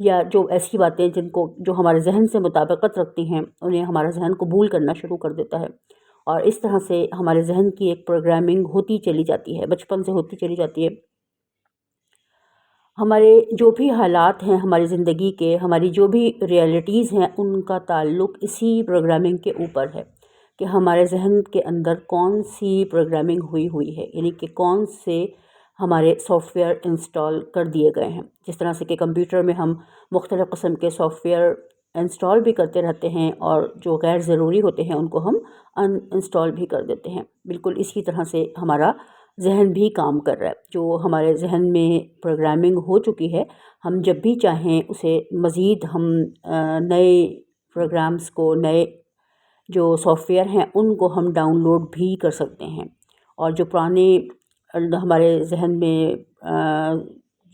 یا جو ایسی باتیں جو ہمارے ذہن سے مطابقت رکھتی ہیں انہیں ہمارا ذہن قبول کرنا شروع کر دیتا ہے، اور اس طرح سے ہمارے ذہن کی ایک پروگرامنگ ہوتی چلی جاتی ہے، بچپن سے ہوتی چلی جاتی ہے۔ ہمارے جو بھی حالات ہیں ہماری زندگی کے، ہماری جو بھی ریئلٹیز ہیں، ان کا تعلق اسی پروگرامنگ کے اوپر ہے کہ ہمارے ذہن کے اندر کون سی پروگرامنگ ہوئی ہے، یعنی کہ کون سے ہمارے سافٹ ویئر انسٹال کر دیے گئے ہیں۔ جس طرح سے کہ کمپیوٹر میں ہم مختلف قسم کے سافٹ ویئر انسٹال بھی کرتے رہتے ہیں، اور جو غیر ضروری ہوتے ہیں ان کو ہم ان انسٹال بھی کر دیتے ہیں۔ بالکل اسی طرح سے ہمارا ذہن بھی کام کر رہا ہے۔ جو ہمارے ذہن میں پروگرامنگ ہو چکی ہے، ہم جب بھی چاہیں اسے مزید ہم نئے پروگرامز کو، نئے جو سافٹ ویئر ہیں ان کو ہم ڈاؤن لوڈ بھی کر سکتے ہیں، اور جو پرانے ہمارے ذہن میں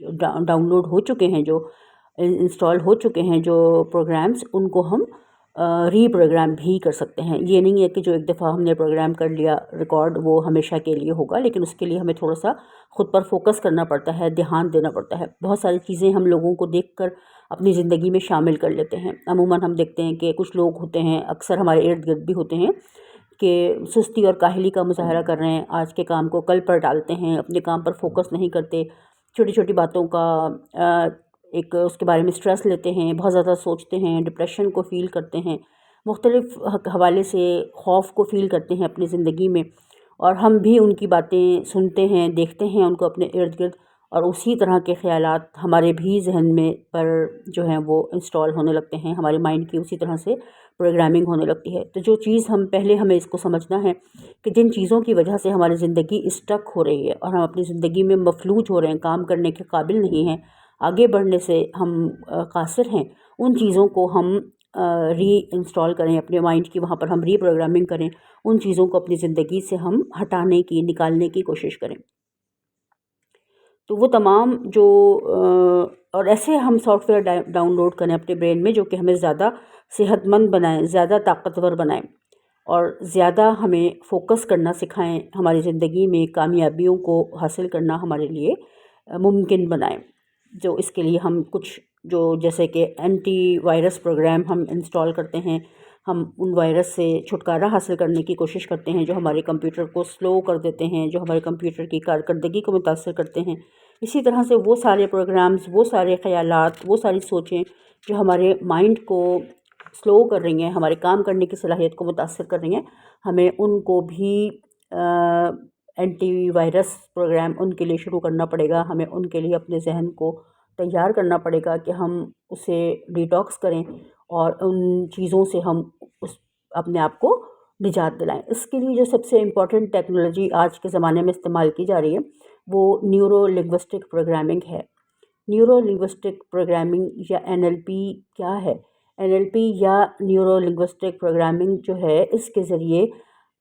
ڈاؤن لوڈ ہو چکے ہیں، جو انسٹال ہو چکے ہیں جو پروگرامز، ان کو ہم ری پروگرام بھی کر سکتے ہیں۔ یہ نہیں ہے کہ جو ایک دفعہ ہم نے پروگرام کر لیا ریکارڈ وہ ہمیشہ کے لیے ہوگا، لیکن اس کے لیے ہمیں تھوڑا سا خود پر فوکس کرنا پڑتا ہے، دھیان دینا پڑتا ہے۔ بہت ساری چیزیں ہم لوگوں کو دیکھ کر اپنی زندگی میں شامل کر لیتے ہیں۔ عموماً ہم دیکھتے ہیں کہ کچھ لوگ ہوتے ہیں، اکثر ہمارے ارد گرد بھی ہوتے ہیں، کہ سستی اور کاہلی کا مظاہرہ کر رہے ہیں، آج کے کام کو کل پر ڈالتے ہیں، اپنے کام پر فوکس نہیں کرتے، چھوٹی چھوٹی باتوں کا ایک اس کے بارے میں اسٹریس لیتے ہیں، بہت زیادہ سوچتے ہیں، ڈپریشن کو فیل کرتے ہیں، مختلف حوالے سے خوف کو فیل کرتے ہیں اپنی زندگی میں، اور ہم بھی ان کی باتیں سنتے ہیں، دیکھتے ہیں ان کو اپنے ارد گرد، اور اسی طرح کے خیالات ہمارے بھی ذہن میں پر جو ہیں وہ انسٹال ہونے لگتے ہیں، ہمارے مائنڈ کی اسی طرح سے پروگرامنگ ہونے لگتی ہے۔ تو جو چیز ہمیں اس کو سمجھنا ہے کہ جن چیزوں کی وجہ سے ہماری زندگی اسٹک ہو رہی ہے اور ہم اپنی زندگی میں مفلوج ہو رہے ہیں، کام کرنے کے قابل نہیں ہیں، آگے بڑھنے سے ہم قاصر ہیں، ان چیزوں کو ہم ری انسٹال کریں اپنے مائنڈ کی، وہاں پر ہم ری پروگرامنگ کریں، ان چیزوں کو اپنی زندگی سے ہم ہٹانے کی، نکالنے کی کوشش کریں۔ تو وہ تمام جو اور ایسے ہم سافٹ ویئر ڈاؤن لوڈ کریں اپنے برین میں جو کہ ہمیں زیادہ صحت مند بنائیں، زیادہ طاقتور بنائیں، اور زیادہ ہمیں فوکس کرنا سکھائیں، ہماری زندگی میں کامیابیوں کو حاصل کرنا ہمارے لیے ممکن بنائیں۔ جو اس کے لیے ہم کچھ جیسے کہ اینٹی وائرس پروگرام ہم انسٹال کرتے ہیں، ہم ان وائرس سے چھٹکارا حاصل کرنے کی کوشش کرتے ہیں جو ہمارے کمپیوٹر کو سلو کر دیتے ہیں، جو ہمارے کمپیوٹر کی کارکردگی کو متاثر کرتے ہیں۔ اسی طرح سے وہ سارے پروگرامز، وہ سارے خیالات، وہ ساری سوچیں جو ہمارے مائنڈ کو سلو کر رہی ہیں، ہمارے کام کرنے کی صلاحیت کو متاثر کر رہی ہیں، ہمیں ان کو بھی اینٹی وائرس پروگرام ان کے لیے شروع کرنا پڑے گا، ہمیں ان کے لیے اپنے ذہن کو تیار کرنا پڑے گا کہ ہم اسے ڈیٹاکس کریں اور ان چیزوں سے ہم اپنے آپ کو نجات دلائیں۔ اس کے لیے جو سب سے امپورٹنٹ ٹیکنالوجی آج کے زمانے میں استعمال کی جا رہی ہے وہ نیورو لنگوسٹک پروگرامنگ ہے۔ نیورو لنگوسٹک پروگرامنگ یا NLP کیا ہے؟ NLP یا نیورو لنگوسٹک پروگرامنگ جو ہے، اس کے ذریعے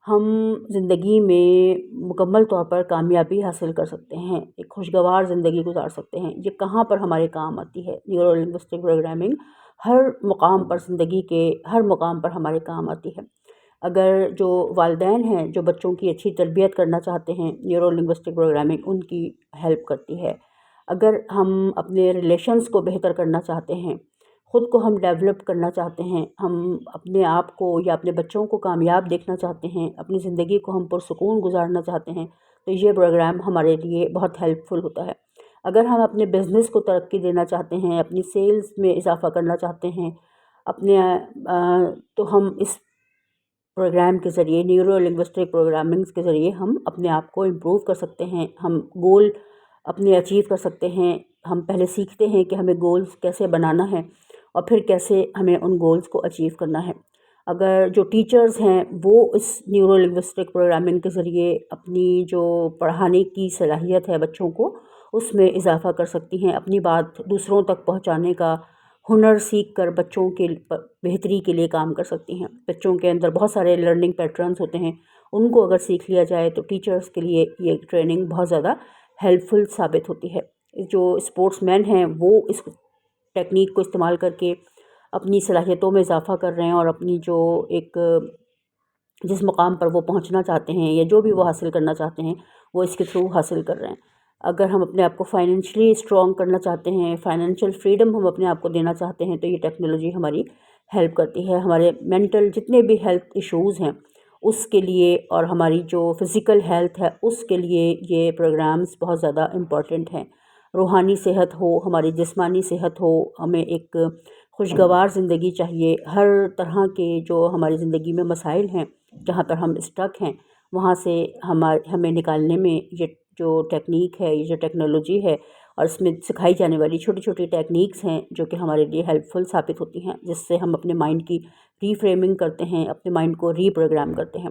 ہم زندگی میں مکمل طور پر کامیابی حاصل کر سکتے ہیں، ایک خوشگوار زندگی گزار سکتے ہیں۔ یہ کہاں پر ہمارے کام آتی ہے؟ نیورو لنگوسٹک پروگرامنگ ہر مقام پر، زندگی کے ہر مقام پر ہمارے کام آتی ہے۔ اگر جو والدین ہیں جو بچوں کی اچھی تربیت کرنا چاہتے ہیں، نیورو لنگوسٹک پروگرامنگ ان کی ہیلپ کرتی ہے۔ اگر ہم اپنے ریلیشنز کو بہتر کرنا چاہتے ہیں، خود کو ہم ڈیولپ کرنا چاہتے ہیں، ہم اپنے آپ کو یا اپنے بچوں کو کامیاب دیکھنا چاہتے ہیں، اپنی زندگی کو ہم پرسکون گزارنا چاہتے ہیں، تو یہ پروگرام ہمارے لیے بہت ہیلپ فل ہوتا ہے۔ اگر ہم اپنے بزنس کو ترقی دینا چاہتے ہیں، اپنی سیلز میں اضافہ کرنا چاہتے ہیں، تو ہم اس پروگرام کے ذریعے، نیورو لنگوسٹک پروگرامنگز کے ذریعے ہم اپنے آپ کو امپروو کر سکتے ہیں، ہم گول اپنے اچیو کر سکتے ہیں۔ ہم پہلے سیکھتے ہیں کہ ہمیں گولز کیسے بنانا ہے اور پھر کیسے ہمیں ان گولز کو اچیو کرنا ہے۔ اگر جو ٹیچرز ہیں وہ اس نیورو لنگوسٹک پروگرامنگ کے ذریعے اپنی جو پڑھانے کی صلاحیت ہے بچوں کو، اس میں اضافہ کر سکتی ہیں، اپنی بات دوسروں تک پہنچانے کا ہنر سیکھ کر بچوں کے بہتری کے لیے کام کر سکتی ہیں۔ بچوں کے اندر بہت سارے لرننگ پیٹرنز ہوتے ہیں، ان کو اگر سیکھ لیا جائے تو ٹیچرز کے لیے یہ ٹریننگ بہت زیادہ ہیلپ فل ثابت ہوتی ہے۔ جو اسپورٹس مین ہیں وہ اس ٹیکنیک کو استعمال کر کے اپنی صلاحیتوں میں اضافہ کر رہے ہیں، اور اپنی جو ایک جس مقام پر وہ پہنچنا چاہتے ہیں یا جو بھی وہ حاصل کرنا چاہتے ہیں وہ اس کے تھرو حاصل کر رہے ہیں۔ اگر ہم اپنے آپ کو فائنینشلی اسٹرانگ کرنا چاہتے ہیں، فائنینشیل فریڈم ہم اپنے آپ کو دینا چاہتے ہیں، تو یہ ٹیکنالوجی ہماری ہیلپ کرتی ہے. ہمارے مینٹل جتنے بھی ہیلتھ ایشوز ہیں اس کے لیے، اور ہماری جو فزیکل ہیلتھ ہے اس کے لیے یہ پروگرامز بہت زیادہ امپورٹنٹ ہیں. روحانی صحت ہو، ہماری جسمانی صحت ہو، ہمیں ایک خوشگوار زندگی چاہیے. ہر طرح کے جو ہماری زندگی میں مسائل ہیں، جہاں پر ہم اسٹک ہیں، وہاں سے ہمیں نکالنے میں یہ جو ٹیکنیک ہے، یہ جو ٹیکنالوجی ہے، اور اس میں سکھائی جانے والی چھوٹی چھوٹی ٹیکنیکس ہیں جو کہ ہمارے لیے ہیلپ فل ثابت ہوتی ہیں، جس سے ہم اپنے مائنڈ کی ری فریمنگ کرتے ہیں، اپنے مائنڈ کو ری پروگرام کرتے ہیں،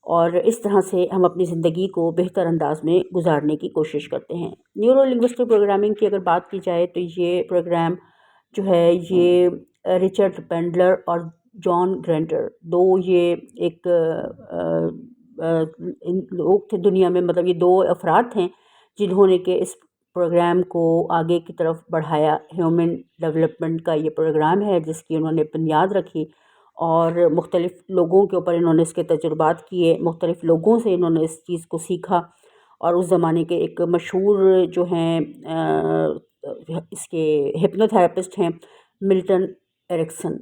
اور اس طرح سے ہم اپنی زندگی کو بہتر انداز میں گزارنے کی کوشش کرتے ہیں. نیورو لنگوسٹک پروگرامنگ کی اگر بات کی جائے تو یہ پروگرام جو ہے یہ رچرڈ بینڈلر اور جان گرینٹر، دو یہ ایک لوگ تھے دنیا میں، مطلب یہ دو افراد تھے جنہوں نے کہ اس پروگرام کو آگے کی طرف بڑھایا. ہیومن ڈیولپمنٹ کا یہ پروگرام ہے جس کی انہوں نے بنیاد رکھی، اور مختلف لوگوں کے اوپر انہوں نے اس کے تجربات کیے، مختلف لوگوں سے انہوں نے اس چیز کو سیکھا. اور اس زمانے کے ایک مشہور جو ہیں اس کے ہپنو تھراپسٹ ہیں ملٹن ایرکسن،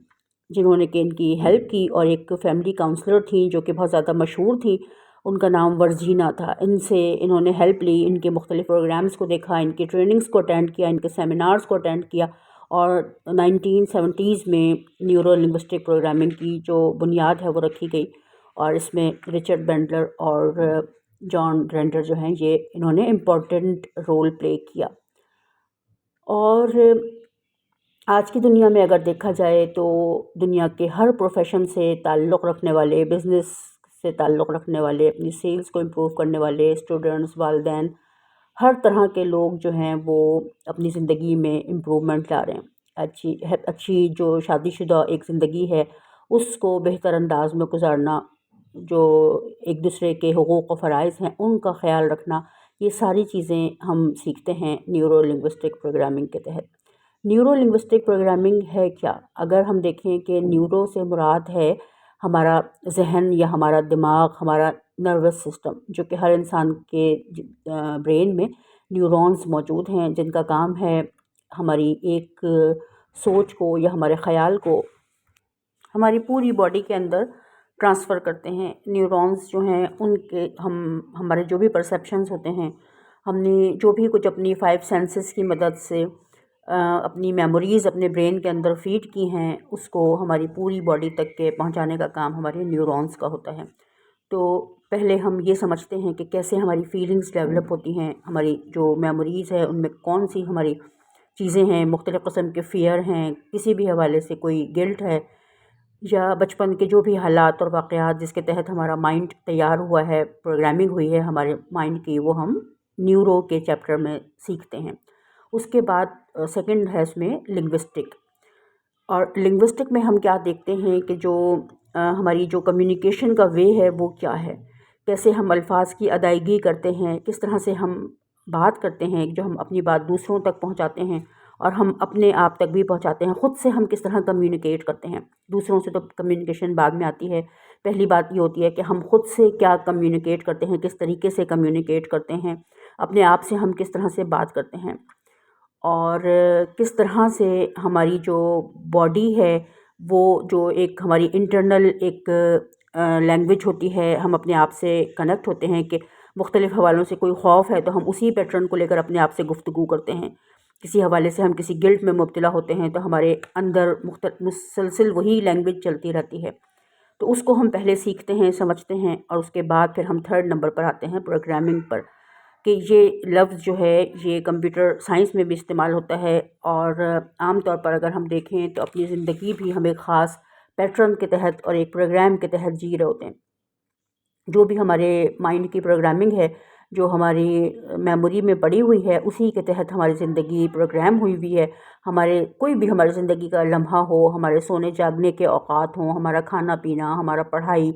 جنہوں نے کہ ان کی ہیلپ کی، اور ایک فیملی کاؤنسلر تھیں جو کہ بہت زیادہ مشہور تھیں، ان کا نام ورجینا تھا. ان سے انہوں نے ہیلپ لی، ان کے مختلف پروگرامز کو دیکھا، ان کی ٹریننگز کو اٹینڈ کیا، ان کے سیمینارز کو اٹینڈ کیا، اور 1970s میں نیورو لنگوسٹک پروگرامنگ کی جو بنیاد ہے وہ رکھی گئی. اور اس میں رچرڈ بینڈلر اور جان گرینٹر جو ہیں یہ انہوں نے امپورٹنٹ رول پلے کیا. اور آج کی دنیا میں اگر دیکھا جائے تو دنیا کے ہر پروفیشن سے تعلق رکھنے والے، بزنس سے تعلق رکھنے والے، اپنی سیلز کو امپروو کرنے والے، اسٹوڈنٹس، والدین، ہر طرح کے لوگ جو ہیں وہ اپنی زندگی میں امپروومنٹ لا رہے ہیں. اچھی جو شادی شدہ ایک زندگی ہے اس کو بہتر انداز میں گزارنا، جو ایک دوسرے کے حقوق و فرائض ہیں ان کا خیال رکھنا، یہ ساری چیزیں ہم سیکھتے ہیں نیورو لنگوسٹک پروگرامنگ کے تحت. نیورو لنگوسٹک پروگرامنگ ہے کیا؟ اگر ہم دیکھیں کہ نیورو سے مراد ہے ہمارا ذہن یا ہمارا دماغ، ہمارا نروس سسٹم، جو کہ ہر انسان کے برین میں نیورونز موجود ہیں جن کا کام ہے ہماری ایک سوچ کو یا ہمارے خیال کو ہماری پوری باڈی کے اندر ٹرانسفر کرتے ہیں. نیورونز جو ہیں ان کے ہمارے جو بھی پرسیپشنز ہوتے ہیں، ہم نے جو بھی کچھ اپنی 5 سینسز کی مدد سے اپنی میموریز اپنے برین کے اندر فیڈ کی ہیں، اس کو ہماری پوری باڈی تک کے پہنچانے کا کام ہمارے نیورونز کا ہوتا ہے. تو پہلے ہم یہ سمجھتے ہیں کہ کیسے ہماری فیلنگز ڈیولپ ہوتی ہیں، ہماری جو میموریز ہے ان میں کون سی ہماری چیزیں ہیں، مختلف قسم کے فیئر ہیں، کسی بھی حوالے سے کوئی گلٹ ہے، یا بچپن کے جو بھی حالات اور واقعات جس کے تحت ہمارا مائنڈ تیار ہوا ہے، پروگرامنگ ہوئی ہے ہمارے مائنڈ کی، وہ ہم نیورو کے چیپٹر میں سیکھتے ہیں. اس کے بعد سیکنڈ ہے اس میں لنگوسٹک. اور لنگوسٹک میں ہم کیا دیکھتے ہیں کہ جو ہماری جو کمیونیکیشن کا وے ہے وہ کیا ہے، کیسے ہم الفاظ کی ادائیگی کرتے ہیں، کس طرح سے ہم بات کرتے ہیں، جو ہم اپنی بات دوسروں تک پہنچاتے ہیں اور ہم اپنے آپ تک بھی پہنچاتے ہیں، خود سے ہم کس طرح کمیونیکیٹ کرتے ہیں. دوسروں سے تو کمیونیکیشن بعد میں آتی ہے، پہلی بات یہ ہوتی ہے کہ ہم خود سے کیا کمیونیکیٹ کرتے ہیں، کس طریقے سے کمیونیکیٹ کرتے ہیں، اپنے آپ سے ہم کس طرح سے بات کرتے ہیں، اور کس طرح سے ہماری جو باڈی ہے وہ جو ایک ہماری انٹرنل ایک لینگویج ہوتی ہے، ہم اپنے آپ سے کنیکٹ ہوتے ہیں کہ مختلف حوالوں سے کوئی خوف ہے تو ہم اسی پیٹرن کو لے کر اپنے آپ سے گفتگو کرتے ہیں. کسی حوالے سے ہم کسی گلٹ میں مبتلا ہوتے ہیں تو ہمارے اندر مسلسل وہی لینگویج چلتی رہتی ہے. تو اس کو ہم پہلے سیکھتے ہیں، سمجھتے ہیں، اور اس کے بعد پھر ہم 3rd نمبر پر آتے ہیں پروگرامنگ پر، کہ یہ لفظ جو ہے یہ کمپیوٹر سائنس میں بھی استعمال ہوتا ہے. اور عام طور پر اگر ہم دیکھیں تو اپنی زندگی بھی ہم ایک خاص پیٹرن کے تحت اور ایک پروگرام کے تحت جی رہے ہوتے ہیں. جو بھی ہمارے مائنڈ کی پروگرامنگ ہے، جو ہماری میموری میں پڑی ہوئی ہے، اسی کے تحت ہماری زندگی پروگرام ہوئی ہوئی ہے. ہمارے کوئی بھی ہماری زندگی کا لمحہ ہو، ہمارے سونے جاگنے کے اوقات ہوں، ہمارا کھانا پینا، ہمارا پڑھائی،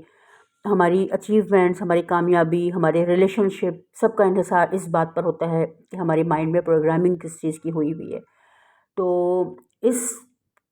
ہماری اچیومنٹس، ہماری کامیابی، ہمارے ریلیشن شپ، سب کا انحصار اس بات پر ہوتا ہے کہ ہمارے مائنڈ میں پروگرامنگ کس چیز کی ہوئی ہوئی ہے. تو اس